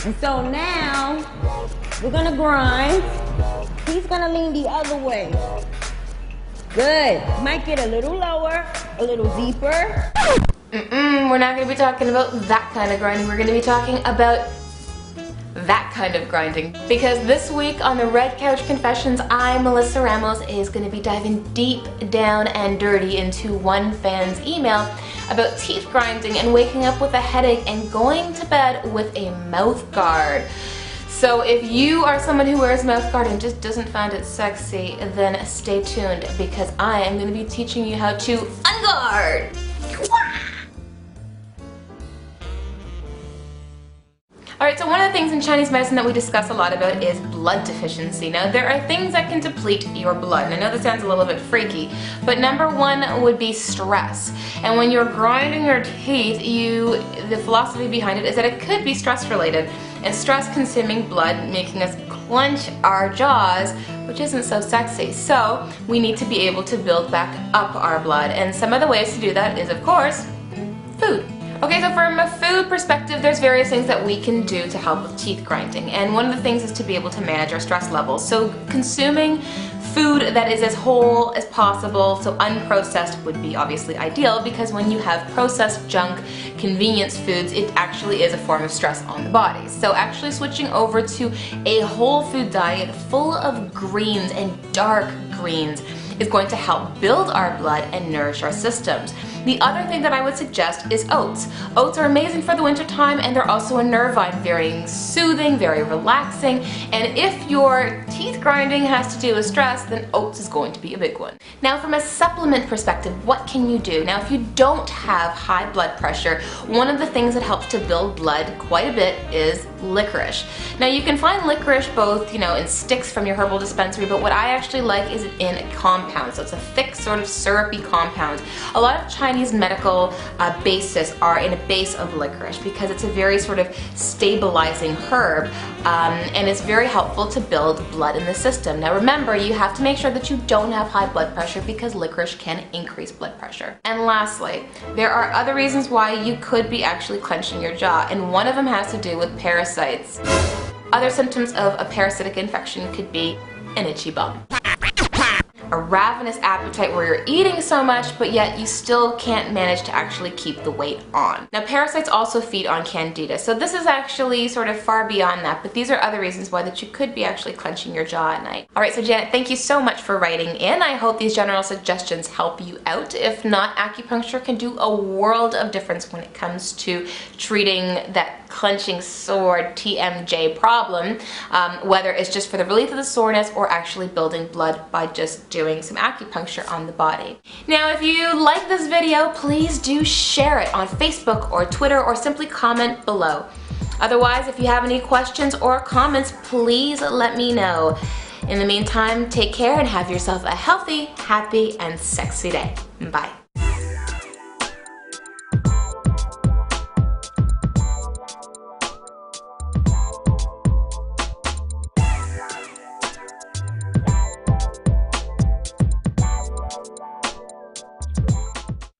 And so now we're gonna grind. He's gonna lean the other way. Good. Might get a little lower, a little deeper. We're not going to be talking about that kind of grinding. We're going to be talking about that kind of grinding. Because this week on the Red Couch Confessions, I, Melissa Ramos, is going to be diving deep down and dirty into one fan's email about teeth grinding and waking up with a headache and going to bed with a mouth guard. So if you are someone who wears mouth guard and just doesn't find it sexy, then stay tuned because I am going to be teaching you how to unguard. Alright, so one of the things in Chinese medicine that we discuss a lot about is blood deficiency. Now, there are things that can deplete your blood. And I know this sounds a little bit freaky, but number one would be stress. And when you're grinding your teeth, the philosophy behind it is that it could be stress related. And stress consuming blood, making us clench our jaws, which isn't so sexy. So we need to be able to build back up our blood. And some of the ways to do that is, of course, food. Okay, so from a food perspective, there's various things that we can do to help with teeth grinding. And one of the things is to be able to manage our stress levels. So consuming food that is as whole as possible, so unprocessed would be obviously ideal because when you have processed junk, convenience foods, it actually is a form of stress on the body. So actually switching over to a whole food diet full of greens and dark greens is going to help build our blood and nourish our systems. The other thing that I would suggest is oats. Oats are amazing for the winter time and they're also a nervine, very soothing, very relaxing, and if your teeth grinding has to do with stress, then oats is going to be a big one. Now from a supplement perspective, what can you do? Now if you don't have high blood pressure, one of the things that helps to build blood quite a bit is licorice. Now you can find licorice both, in sticks from your herbal dispensary, but what I actually like is in a compound. So it's a thick sort of syrupy compound. A lot of Chinese medical bases are in a base of licorice because it's a very sort of stabilizing herb and it's very helpful to build blood in the system. Now remember, you have to make sure that you don't have high blood pressure because licorice can increase blood pressure. And lastly, there are other reasons why you could be actually clenching your jaw, and one of them has to do with parasites. Other symptoms of a parasitic infection could be an itchy bum, a ravenous appetite where you're eating so much but yet you still can't manage to actually keep the weight on. Now parasites also feed on candida, so this is actually sort of far beyond that, but these are other reasons why that you could be actually clenching your jaw at night. Alright, so Janet, thank you so much for writing in. I hope these general suggestions help you out. If not, acupuncture can do a world of difference when it comes to treating that clenching sore TMJ problem, whether it's just for the relief of the soreness or actually building blood by just doing some acupuncture on the body. Now if you like this video, please do share it on Facebook or Twitter or simply comment below. Otherwise, if you have any questions or comments, please let me know. In the meantime, take care and have yourself a healthy, happy, and sexy day. Bye.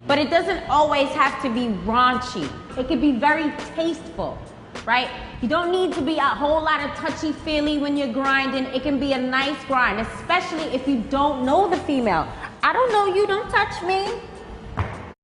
But it doesn't always have to be raunchy. It can be very tasteful, right? You don't need to be a whole lot of touchy-feely when you're grinding. It can be a nice grind, especially if you don't know the female. I don't know you, don't touch me.